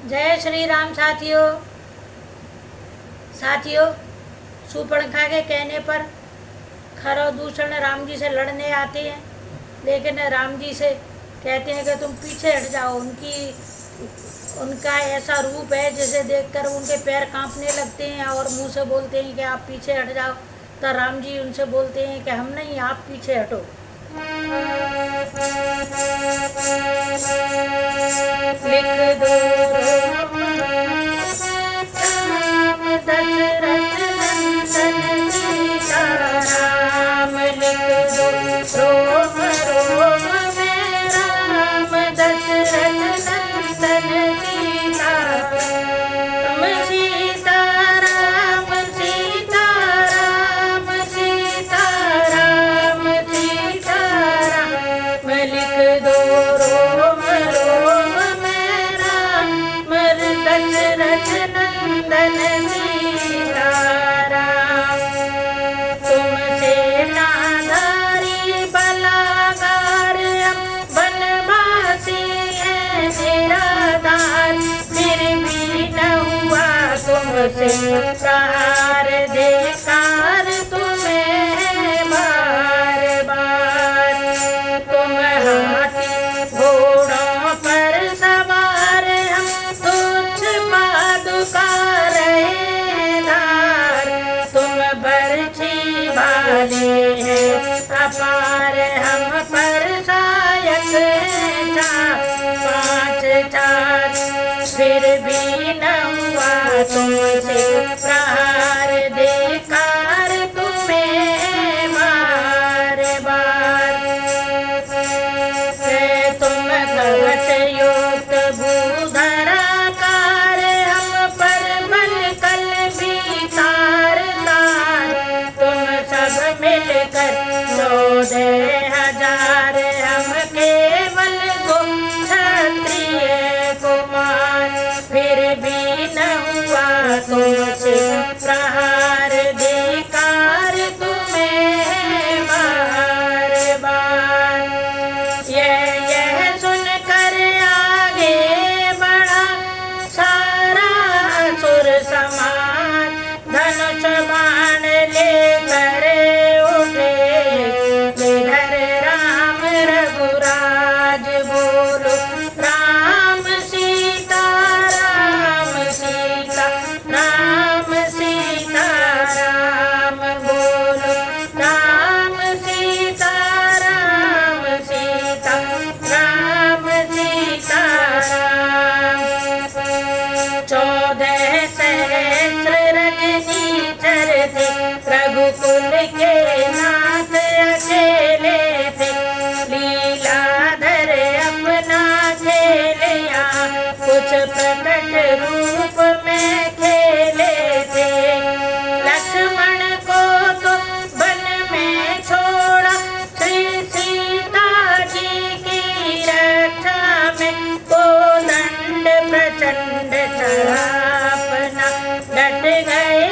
जय श्री राम साथियों। शूर्पणखा के कहने पर खरदूषण राम जी से लड़ने आते हैं, लेकिन राम जी से कहते हैं कि तुम पीछे हट जाओ। उनका ऐसा रूप है जिसे देखकर उनके पैर कांपने लगते हैं और मुंह से बोलते हैं कि आप पीछे हट जाओ। तो राम जी उनसे बोलते हैं कि हम नहीं, आप पीछे हटो। लिख दो राम दशरथ नंदन सीताराम, लिख दो रोम रोम में राम दशरथ नंदन सीताराम। सीताराम सीताराम सीताराम सीताराम, लिख दो रोम रोम में राम दशरथ नंदन सीताराम। तुमसे नाधारी बलागार बनवासी है निराधार, फिर भी न हुआ तुमसे प्रहार, धिक्कार तुम्हें बार बार। तुम हाथी घोड़ों पर सवार, हम तुच्छ पादुका रहेदार। तुम बरछी वाले हैं अपार, हम पर सहायक हैं पांच चार, फिर भी न हुआ तुमसे प्रहार, धिक्कार तुम्हें बार बार। तुम कवच युक्त भूधराकार, हम पर बल कल भी तार तार। तुम सब मिलकर 14,000, हम केवल दो क्षत्रिय कुमार, फिर भी न हुआ तुमसे प्रहार, धिक्कार तुम्हें बार बार। यह सुनकर आगे बढ़ा सारा असुर समाज, धनुष बाण लेकर उठे निधर राम रघुराज। बोलो राम सीता राम सीता राम सीता राम, बोलो राम सीता राम सीता राम सीता राम। 14 सहस्र रजनीचर थे, रघुकुल के नाथ अकेले थे। लीलाधर अपना खेलिया, कुछ प्रकट रूप में खेले थे। लक्ष्मण को तो वन में छोड़ा, श्री सीता जी की रक्षा में कोदंड प्रचंड चढ़ा अपना, डट गए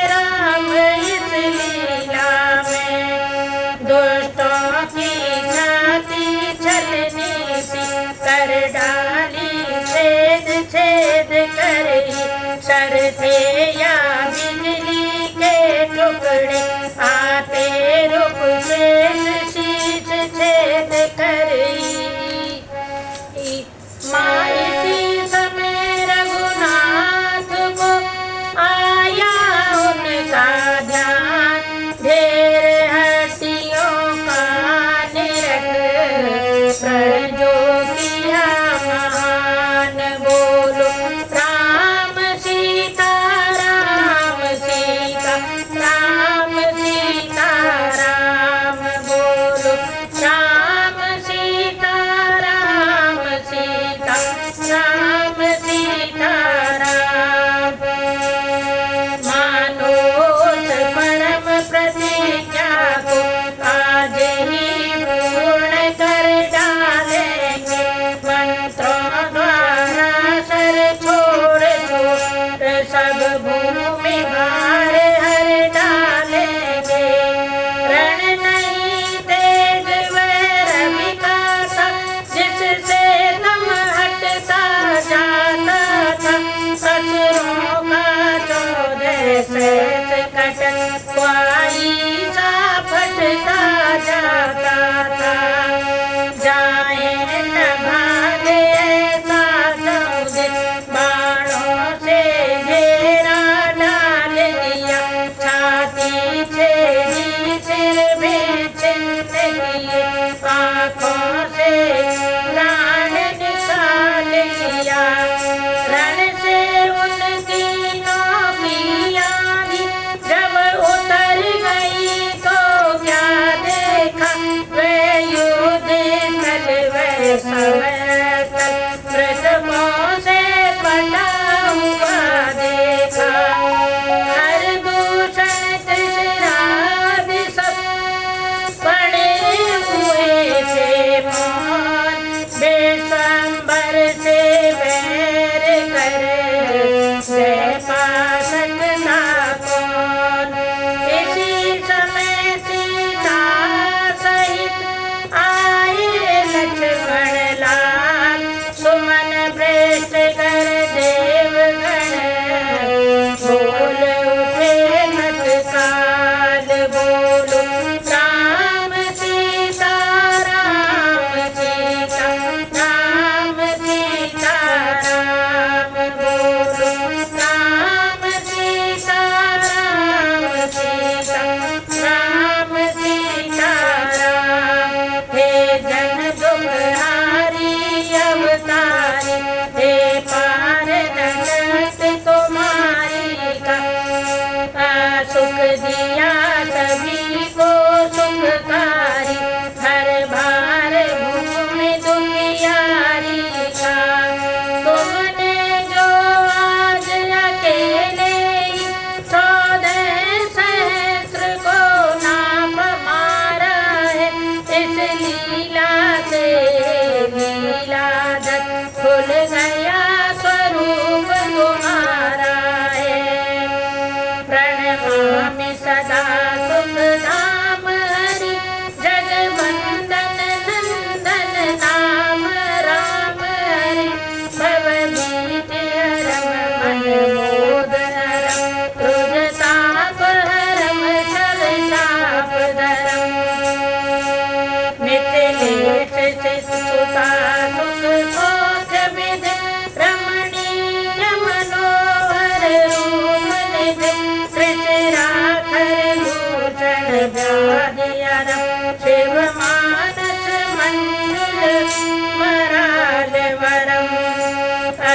राम इस लीला में। दुष्टों की छाती छलनी सी कर डाली, छेद छेद करी। सर थे या बिजली के टुकड़े, आते रुक शेष शीश छेद करी। माँ इसी समय रघुनाथ को आया उनका ध्यान, ढेर हड्डियों का निरख प्रण जो किया महान। बोलो राम सीता राम सीता राम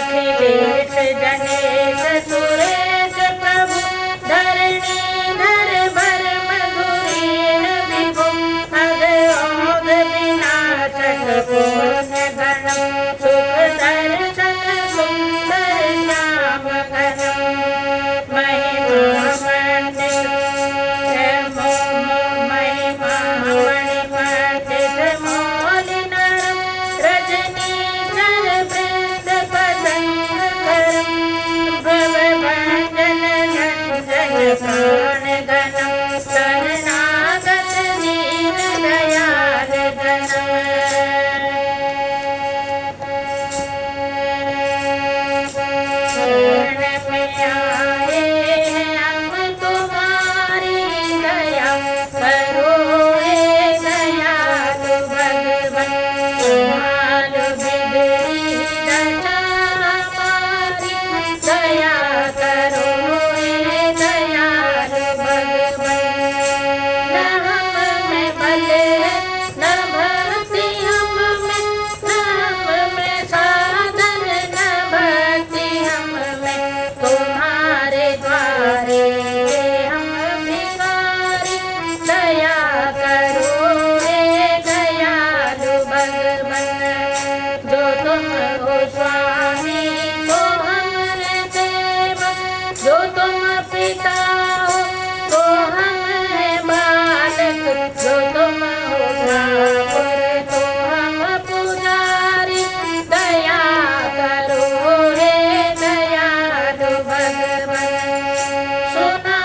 अखिलेश जनेश सुरेश प्रभु धरणीधर भर मधुरीण विभु अघोघ विनाशक पूर्ण गणम सुख दर्शन सुंदर श्याम घनम महिमा मंडित मौलि नरम रजनीधर वृंद पतंग करम भव भंजन नंदन प्राण गणम शरणागत दीन दयाल गणम शरण में आए हैं हम तुम्हारी दया करो हे दयालु भगवन तुम्हार बिगड़ी दशा हमारी दया करो हे दयालु भगवन न हम में बल है न भक्ति हम में न हम में साधन न भक्ति हम में तुम्हारे द्वारे हम भिखारी दया करो हे दयालु भगवन जो तुम हो स्वामी तो हमरे सेवक जो तुम पिता हो तो हम हैं बालक जो तुम हो ठाकुर तो हम पुजारी दया करो हे दयालु भगवन सुना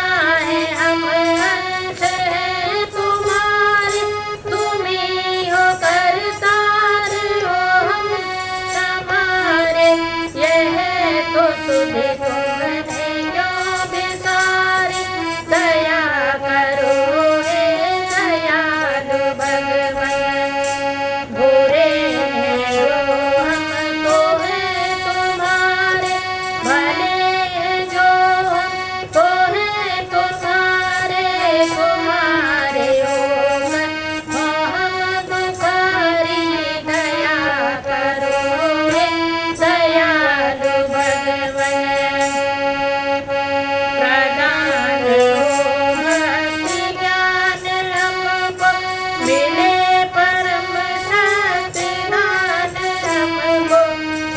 है हम अंश हैं तुम्हारे तुम ही हो करतार हो हम हमारे यह तो सुध तुमने क्यों बिसारी दया करो हे दयालु भगवन बुरे हैं जो हम तो हैं तुम्हारे भले हैं जो हम तो हैं तुम्हारे तुम्हारे होकर हो हम दुखारी दया करो हे दयालु भगवन प्रदान हो भक्ति ज्ञान हमको मिले परम शक्ति दान हमको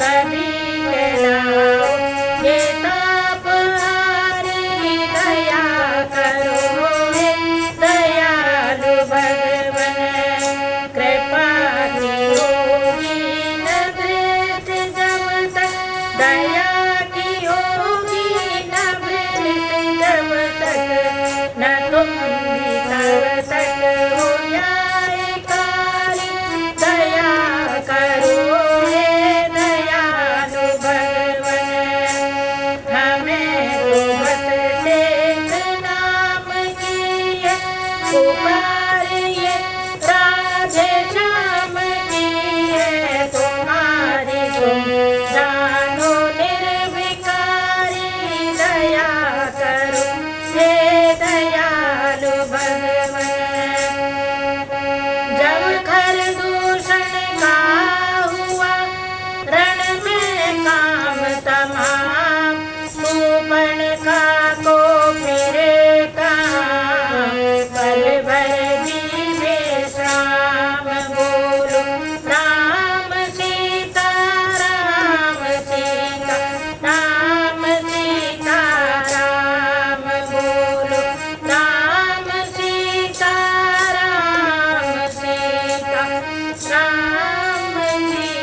कभी कहलाओ ये ताप हारी दया करो हे दयालु भगवन कृपा की होगी न दृष्टि जब तक दया